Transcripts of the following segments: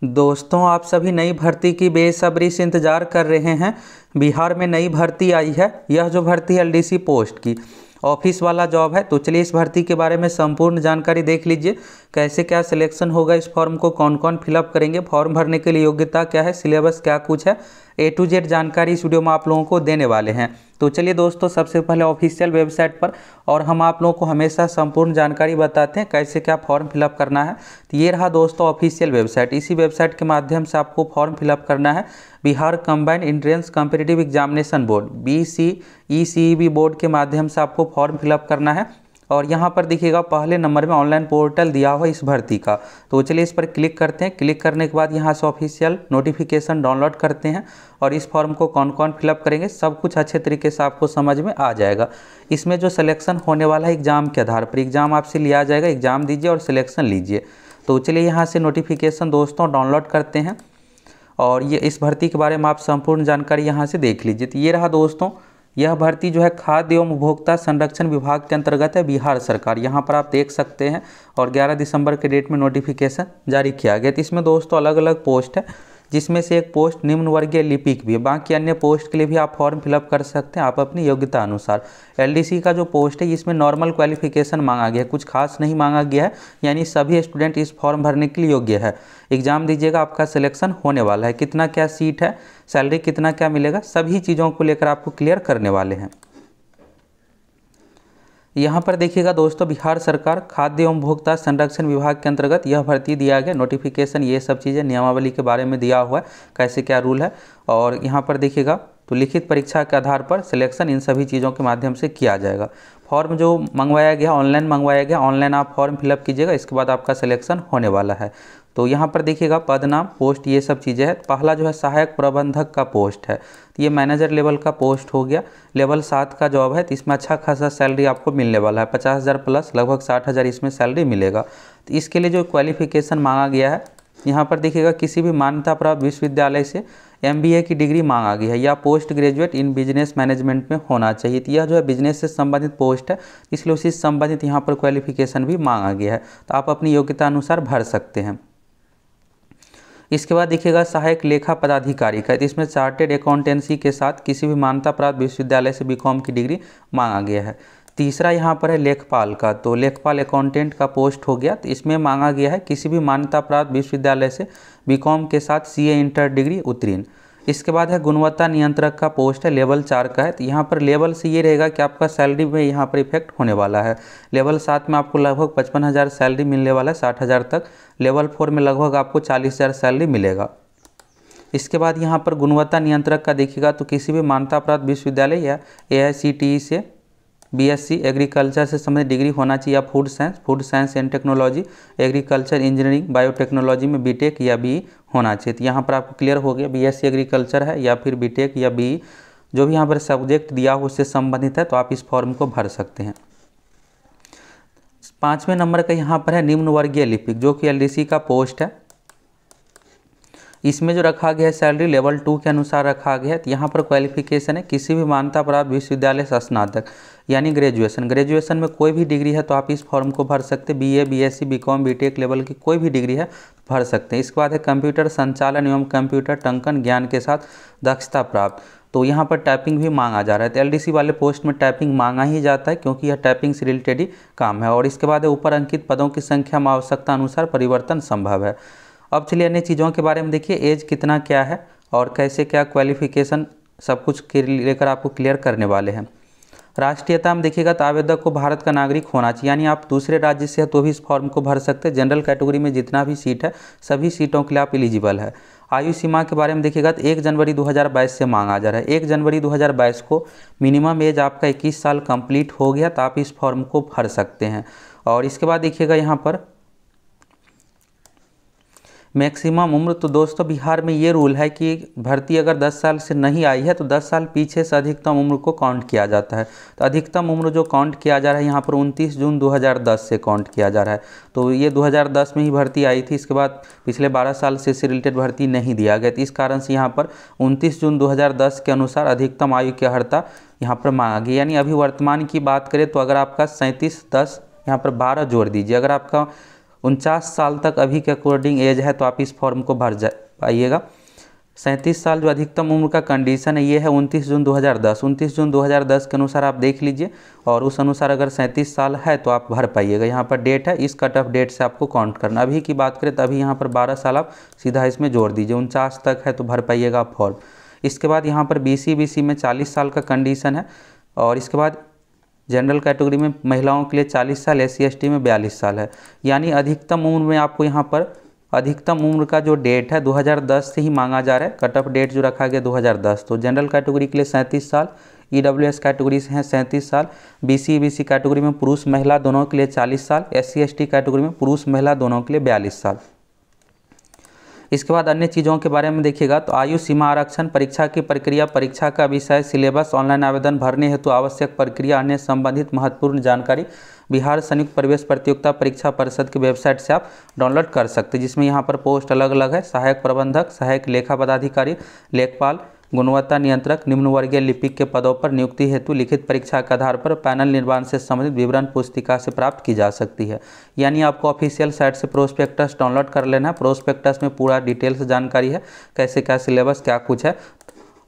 दोस्तों, आप सभी नई भर्ती की बेसब्री से इंतज़ार कर रहे हैं। बिहार में नई भर्ती आई है। यह जो भर्ती है एलडीसी पोस्ट की ऑफिस वाला जॉब है। तो चलिए इस भर्ती के बारे में संपूर्ण जानकारी देख लीजिए। कैसे क्या सिलेक्शन होगा, इस फॉर्म को कौन कौन फिलअप करेंगे, फॉर्म भरने के लिए योग्यता क्या है, सिलेबस क्या कुछ है, A to Z जानकारी इस वीडियो में आप लोगों को देने वाले हैं। तो चलिए दोस्तों, सबसे पहले ऑफिशियल वेबसाइट पर, और हम आप लोगों को हमेशा संपूर्ण जानकारी बताते हैं कैसे क्या फॉर्म फिलअप करना है। तो ये रहा दोस्तों ऑफिशियल वेबसाइट। इसी वेबसाइट के माध्यम से आपको फॉर्म फिलअप करना है। Bihar combined entrance competitive examination board BCECEB board के माध्यम से आपको फॉर्म फिलअप करना है। और यहाँ पर देखिएगा पहले नंबर में ऑनलाइन पोर्टल दिया हुआ इस भर्ती का। तो चलिए इस पर क्लिक करते हैं। क्लिक करने के बाद यहाँ से ऑफिशियल नोटिफिकेशन डाउनलोड करते हैं और इस फॉर्म को कौन कौन फिलअप करेंगे सब कुछ अच्छे तरीके से आपको समझ में आ जाएगा। इसमें जो सिलेक्शन होने वाला है एग्जाम के आधार पर, एग्जाम आपसे लिया जाएगा, एग्जाम दीजिए और सिलेक्शन लीजिए। तो चलिए यहाँ से नोटिफिकेशन दोस्तों डाउनलोड करते हैं और ये इस भर्ती के बारे में आप संपूर्ण जानकारी यहाँ से देख लीजिए। तो ये रहा दोस्तों, यह भर्ती जो है खाद्य एवं उपभोक्ता संरक्षण विभाग के अंतर्गत है, बिहार सरकार। यहाँ पर आप देख सकते हैं और 11 दिसंबर के डेट में नोटिफिकेशन जारी किया गया। तो इसमें दोस्तों अलग अलग पोस्ट है, जिसमें से एक पोस्ट निम्न वर्गीय लिपिक भी है। बाकी अन्य पोस्ट के लिए भी आप फॉर्म फिलअप कर सकते हैं आप अपनी योग्यता अनुसार। एलडीसी का जो पोस्ट है इसमें नॉर्मल क्वालिफिकेशन मांगा गया है, कुछ खास नहीं मांगा गया है, यानी सभी स्टूडेंट इस फॉर्म भरने के लिए योग्य है। एग्जाम दीजिएगा, आपका सिलेक्शन होने वाला है। कितना क्या सीट है, सैलरी कितना क्या मिलेगा, सभी चीज़ों को लेकर आपको क्लियर करने वाले हैं। यहाँ पर देखिएगा दोस्तों, बिहार सरकार खाद्य एवं उपभोक्ता संरक्षण विभाग के अंतर्गत यह भर्ती दिया गया। नोटिफिकेशन ये सब चीज़ें नियमावली के बारे में दिया हुआ है, कैसे क्या रूल है। और यहाँ पर देखिएगा तो लिखित परीक्षा के आधार पर सिलेक्शन इन सभी चीज़ों के माध्यम से किया जाएगा। फॉर्म जो मंगवाया गया ऑनलाइन मंगवाया गया, ऑनलाइन आप फॉर्म फिलअप कीजिएगा, इसके बाद आपका सिलेक्शन होने वाला है। तो यहाँ पर देखिएगा पद नाम, पोस्ट, ये सब चीज़ें हैं। पहला जो है सहायक प्रबंधक का पोस्ट है, तो ये मैनेजर लेवल का पोस्ट हो गया। लेवल 7 का जॉब है, तो इसमें अच्छा खासा सैलरी आपको मिलने वाला है, 50,000 प्लस लगभग 60,000 इसमें सैलरी मिलेगा। तो इसके लिए जो क्वालिफिकेशन मांगा गया है, यहाँ पर देखिएगा किसी भी मान्यता प्राप्त विश्वविद्यालय से MBA की डिग्री मांगा गई है या post graduate in business management में होना चाहिए। तो यह जो है बिजनेस से संबंधित पोस्ट है, इसलिए उसी से संबंधित यहाँ पर क्वालिफिकेशन भी मांगा गया है। तो आप अपनी योग्यता अनुसार भर सकते हैं। इसके बाद देखिएगा सहायक लेखा पदाधिकारी का, तो इसमें चार्टेड अकाउंटेंसी के साथ किसी भी मान्यता प्राप्त विश्वविद्यालय से BCom की डिग्री मांगा गया है। तीसरा यहाँ पर है लेखपाल का, तो लेखपाल अकाउंटेंट का पोस्ट हो गया। तो इसमें मांगा गया है किसी भी मान्यता प्राप्त विश्वविद्यालय से BCom के साथ CA इंटर डिग्री उत्तीर्ण। इसके बाद है गुणवत्ता नियंत्रक का पोस्ट है, लेवल 4 का है। तो यहाँ पर लेवल से ये रहेगा कि आपका सैलरी में यहाँ पर इफेक्ट होने वाला है। लेवल 7 में आपको लगभग 55,000 सैलरी मिलने वाला है, 60,000 तक। लेवल 4 में लगभग आपको 40,000 सैलरी मिलेगा। इसके बाद यहाँ पर गुणवत्ता नियंत्रक का देखिएगा तो किसी भी मान्यता प्राप्त विश्वविद्यालय या AICTE से BSc एग्रीकल्चर से संबंधित डिग्री होना चाहिए, या food science and technology, agriculture engineering, biotechnology में BTech या BE होना चाहिए। तो यहाँ पर आपको क्लियर हो गया BSc एग्रीकल्चर है या फिर BTech या BE, जो भी यहाँ पर सब्जेक्ट दिया हो उससे संबंधित है, तो आप इस फॉर्म को भर सकते हैं। 5वें नंबर का यहाँ पर है निम्न वर्गीय लिपिक, जो कि LDC का पोस्ट है। इसमें जो रखा गया है सैलरी लेवल 2 के अनुसार रखा गया है। तो यहाँ पर क्वालिफिकेशन है किसी भी मान्यता प्राप्त विश्वविद्यालय से स्नातक यानी ग्रेजुएशन में कोई भी डिग्री है तो आप इस फॉर्म को भर सकते हैं। BA BSc BCom BTech level की कोई भी डिग्री है भर सकते हैं। इसके बाद है कंप्यूटर संचालन एवं कंप्यूटर टंकन ज्ञान के साथ दक्षता प्राप्त, तो यहाँ पर टाइपिंग भी मांगा जा रहा है। तो LDC वाले पोस्ट में टाइपिंग मांगा ही जाता है क्योंकि यह टाइपिंग से रिलेटेड ही काम है। और इसके बाद है ऊपर अंकित पदों की संख्या में आवश्यकता अनुसार परिवर्तन संभव है। अब चलिए अन्य चीज़ों के बारे में देखिए, एज कितना क्या है और कैसे क्या क्वालिफिकेशन, सब कुछ लेकर आपको क्लियर करने वाले हैं। राष्ट्रीयता में देखिएगा तो आवेदक को भारत का नागरिक होना चाहिए, यानी आप दूसरे राज्य से हैं तो भी इस फॉर्म को भर सकते हैं। जनरल कैटेगरी में जितना भी सीट है सभी सीटों के लिए आप एलिजिबल है। आयु सीमा के बारे में देखिएगा तो 1 जनवरी 2022 से मांगा जा रहा है। 1 जनवरी 2022 को मिनिमम एज आपका 21 साल कंप्लीट हो गया तो आप इस फॉर्म को भर सकते हैं। और इसके बाद देखिएगा यहाँ पर मैक्सिमम उम्र, तो दोस्तों बिहार में ये रूल है कि भर्ती अगर 10 साल से नहीं आई है तो 10 साल पीछे से अधिकतम उम्र को काउंट किया जाता है। तो अधिकतम उम्र जो काउंट किया जा रहा है यहाँ पर 29 जून 2010 से काउंट किया जा रहा है। तो ये 2010 में ही भर्ती आई थी, इसके बाद पिछले 12 साल से इससे रिलेटेड भर्ती नहीं दिया गया। तो इस कारण से यहाँ पर 29 जून 2010 के अनुसार अधिकतम आयु की अर्हता यहाँ पर मांगा गई। यानी अभी वर्तमान की बात करें तो अगर आपका 37 10 यहाँ पर 12 जोड़ दीजिए, अगर आपका 49 साल तक अभी के अकॉर्डिंग एज है तो आप इस फॉर्म को भर जा पाइएगा। 37 साल जो अधिकतम उम्र का कंडीशन है ये है 29 जून 2010। 29 जून 2010 के अनुसार आप देख लीजिए और उस अनुसार अगर 37 साल है तो आप भर पाइएगा। यहाँ पर डेट है, इस कट ऑफ डेट से आपको काउंट करना। अभी की बात करें तो अभी यहाँ पर 12 साल आप सीधा इसमें जोड़ दीजिए, 49 तक है तो भर पाइएगा आप फॉर्म। इसके बाद यहाँ पर BC में 40 साल का कंडीशन है और इसके बाद जनरल कैटेगरी में महिलाओं के लिए 40 साल, SC/ST में 42 साल है। यानी अधिकतम उम्र में आपको यहाँ पर अधिकतम उम्र का जो डेट है 2010 से ही मांगा जा रहा है। कट ऑफ डेट जो रखा गया 2010। तो जनरल कैटेगरी के लिए 37 साल, EWS कैटेगरी से हैं 37 साल, BC कैटेगरी में पुरुष महिला दोनों के लिए 40 साल, SC/ST कैटेगरी में पुरुष महिला दोनों के लिए 42 साल। इसके बाद अन्य चीज़ों के बारे में देखिएगा तो आयु सीमा आरक्षण, परीक्षा की प्रक्रिया, परीक्षा का विषय, सिलेबस, ऑनलाइन आवेदन भरने हेतु आवश्यक प्रक्रिया, अन्य संबंधित महत्वपूर्ण जानकारी बिहार संयुक्त प्रवेश प्रतियोगिता परीक्षा परिषद की वेबसाइट से आप डाउनलोड कर सकते हैं। जिसमें यहाँ पर पोस्ट अलग अलग है, सहायक प्रबंधक, सहायक लेखा पदाधिकारी, लेखपाल, गुणवत्ता नियंत्रक, निम्न वर्गीय लिपिक के पदों पर नियुक्ति हेतु लिखित परीक्षा के आधार पर पैनल निर्माण से संबंधित विवरण पुस्तिका से प्राप्त की जा सकती है। यानी आपको ऑफिशियल साइट से प्रोस्पेक्टस डाउनलोड कर लेना है। प्रोस्पेक्टस में पूरा डिटेल से जानकारी है, कैसे क्या सिलेबस क्या कुछ है।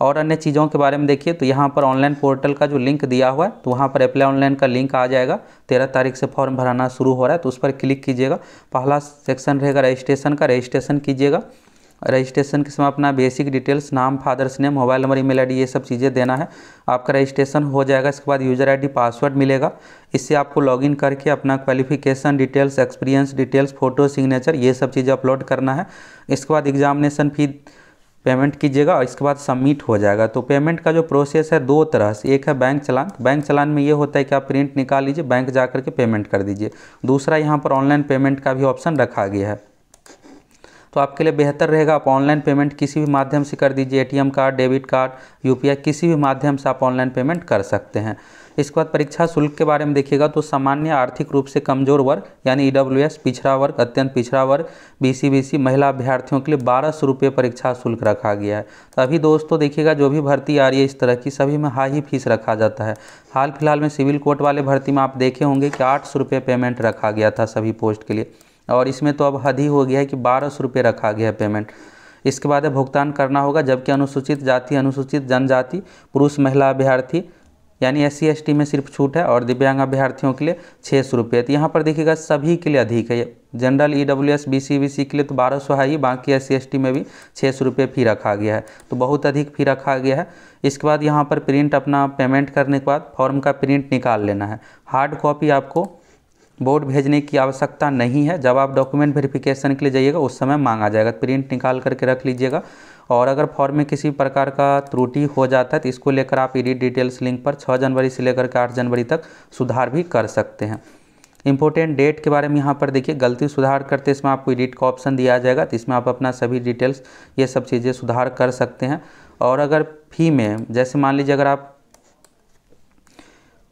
और अन्य चीज़ों के बारे में देखिए तो यहाँ पर ऑनलाइन पोर्टल का जो लिंक दिया हुआ है तो वहाँ पर अप्लाई ऑनलाइन का लिंक आ जाएगा। 13 तारीख से फॉर्म भराना शुरू हो रहा है तो उस पर क्लिक कीजिएगा। पहला सेक्शन रहेगा रजिस्ट्रेशन का, रजिस्ट्रेशन कीजिएगा। रजिस्ट्रेशन के समय अपना बेसिक डिटेल्स, नाम, father's name, mobile number, email ID ये सब चीज़ें देना है। आपका रजिस्ट्रेशन हो जाएगा। इसके बाद यूज़र आईडी, पासवर्ड मिलेगा। इससे आपको लॉगिन करके अपना qualification details, experience details, photo, signature ये सब चीज़ें अपलोड करना है। इसके बाद एग्जामिनेशन फी पेमेंट कीजिएगा और इसके बाद सबमिट हो जाएगा। तो पेमेंट का जो प्रोसेस है दो तरह से, एक है बैंक चालान। बैंक चालान में ये होता है कि आप प्रिंट निकाल लीजिए, बैंक जा कर के पेमेंट कर दीजिए। दूसरा यहाँ पर ऑनलाइन पेमेंट का भी ऑप्शन रखा गया है। तो आपके लिए बेहतर रहेगा आप ऑनलाइन पेमेंट किसी भी माध्यम से कर दीजिए। ATM card, debit card, UPI किसी भी माध्यम से आप ऑनलाइन पेमेंट कर सकते हैं। इसके बाद परीक्षा शुल्क के बारे में देखिएगा तो सामान्य आर्थिक रूप से कमजोर वर्ग यानी EWS, पिछड़ा वर्ग, अत्यंत पिछड़ा वर्ग, BC महिला अभ्यर्थियों के लिए 1200 रुपये परीक्षा शुल्क रखा गया है। तो अभी दोस्तों देखिएगा जो भी भर्ती आ रही है इस तरह की सभी में हाई ही फीस रखा जाता है। हाल फिलहाल में सिविल कोर्ट वाले भर्ती में आप देखे होंगे कि 800 रुपये पेमेंट रखा गया था सभी पोस्ट के लिए, और इसमें तो अब हद ही हो गया है कि 1200 रुपये रखा गया है पेमेंट। इसके बाद भुगतान करना होगा। जबकि अनुसूचित जाति, अनुसूचित जनजाति, पुरुष महिला अभ्यर्थी यानी SC/ST में सिर्फ छूट है और दिव्यांग अभ्यर्थियों के लिए 600 रुपये। तो यहाँ पर देखिएगा सभी के लिए अधिक है। जनरल, EWS, BC के लिए तो 1200 है ही, बाकी SC/ST में भी 600 रुपये फ़ी रखा गया है। तो बहुत अधिक फ़ी रखा गया है। इसके बाद यहाँ पर प्रिंट अपना पेमेंट करने के बाद फॉर्म का प्रिंट निकाल लेना है। हार्ड कॉपी आपको बोर्ड भेजने की आवश्यकता नहीं है। जब आप डॉक्यूमेंट वेरिफिकेशन के लिए जाइएगा उस समय मांगा जाएगा। प्रिंट निकाल करके रख लीजिएगा। और अगर फॉर्म में किसी प्रकार का त्रुटि हो जाता है तो इसको लेकर आप एडिट डिटेल्स लिंक पर 6 जनवरी से लेकर के 8 जनवरी तक सुधार भी कर सकते हैं। इंपॉर्टेंट डेट के बारे में यहाँ पर देखिए, गलती सुधार करते इसमें आपको एडिट का ऑप्शन दिया जाएगा तो इसमें आप अपना सभी डिटेल्स ये सब चीज़ें सुधार कर सकते हैं। और अगर फ़ी में जैसे मान लीजिए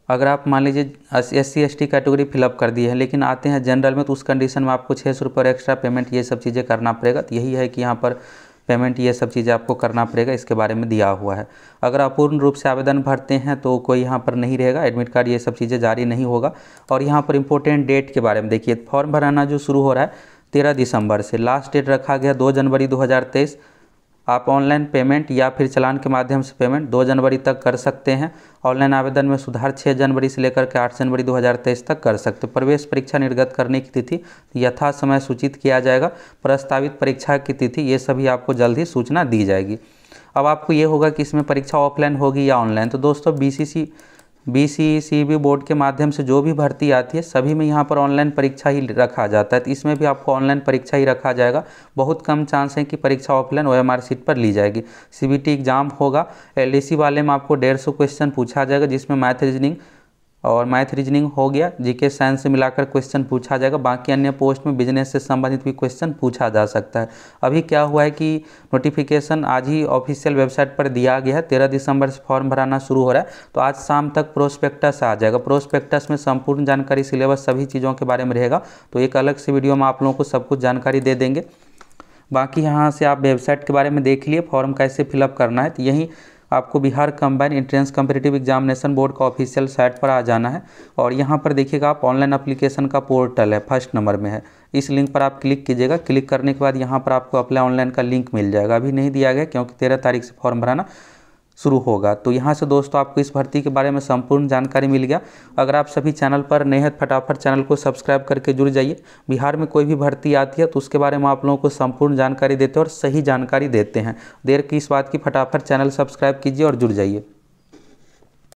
अगर आप मान लीजिए SC/ST कैटेगरी फिलअप कर दी है लेकिन आते हैं जनरल में तो उस कंडीशन में आपको 600 रुपये एक्स्ट्रा पेमेंट ये सब चीज़ें करना पड़ेगा। तो यही है कि यहाँ पर पेमेंट ये सब चीज़ें आपको करना पड़ेगा, इसके बारे में दिया हुआ है। अगर आप पूर्ण रूप से आवेदन भरते हैं तो कोई यहाँ पर नहीं रहेगा, एडमिट कार्ड ये सब चीज़ें जारी नहीं होगा। और यहाँ पर इंपॉर्टेंट डेट के बारे में देखिए, फॉर्म भराना जो शुरू हो रहा है 13 दिसंबर से, लास्ट डेट रखा गया 2 जनवरी 2023। आप ऑनलाइन पेमेंट या फिर चालान के माध्यम से पेमेंट 2 जनवरी तक कर सकते हैं। ऑनलाइन आवेदन में सुधार 6 जनवरी से लेकर के 8 जनवरी 2023 तक कर सकते हैं। प्रवेश परीक्षा निर्गत करने की तिथि यथा समय सूचित किया जाएगा। प्रस्तावित परीक्षा की तिथि ये सभी आपको जल्द ही सूचना दी जाएगी। अब आपको ये होगा कि इसमें परीक्षा ऑफलाइन होगी या ऑनलाइन। तो दोस्तों BCCB बोर्ड के माध्यम से जो भी भर्ती आती है सभी में यहाँ पर ऑनलाइन परीक्षा ही रखा जाता है। तो इसमें भी आपको ऑनलाइन परीक्षा ही रखा जाएगा। बहुत कम चांस है कि परीक्षा ऑफलाइन OMR सीट पर ली जाएगी। CBT एग्जाम होगा। LDC वाले में आपको 150 क्वेश्चन पूछा जाएगा जिसमें मैथ रीजनिंग हो गया, GK साइंस से मिलाकर क्वेश्चन पूछा जाएगा। बाकी अन्य पोस्ट में बिजनेस से संबंधित भी क्वेश्चन पूछा जा सकता है। अभी क्या हुआ है कि नोटिफिकेशन आज ही ऑफिशियल वेबसाइट पर दिया गया है। 13 दिसंबर से फॉर्म भराना शुरू हो रहा है तो आज शाम तक प्रोस्पेक्टस आ जाएगा। प्रोस्पेक्टस में संपूर्ण जानकारी, सिलेबस सभी चीज़ों के बारे में रहेगा। तो एक अलग से वीडियो में आप लोगों को सब कुछ जानकारी दे देंगे। बाकी यहाँ से आप वेबसाइट के बारे में देख लिए फॉर्म कैसे फिलअप करना है। तो यहीं आपको Bihar combined entrance competitive examination board का ऑफिशियल साइट पर आ जाना है और यहाँ पर देखिएगा आप ऑनलाइन एप्लीकेशन का पोर्टल है, फर्स्ट नंबर में है। इस लिंक पर आप क्लिक कीजिएगा। क्लिक करने के बाद यहाँ पर आपको अप्लाई ऑनलाइन का लिंक मिल जाएगा। अभी नहीं दिया गया क्योंकि 13 तारीख से फॉर्म भराना शुरू होगा। तो यहाँ से दोस्तों आपको इस भर्ती के बारे में संपूर्ण जानकारी मिल गया। अगर आप सभी चैनल पर नए हैं, फटाफट चैनल को सब्सक्राइब करके जुड़ जाइए। बिहार में कोई भी भर्ती आती है तो उसके बारे में आप लोगों को संपूर्ण जानकारी देते हैं और सही जानकारी देते हैं। देर की इस बात की, फटाफट चैनल सब्सक्राइब कीजिए और जुड़ जाइए।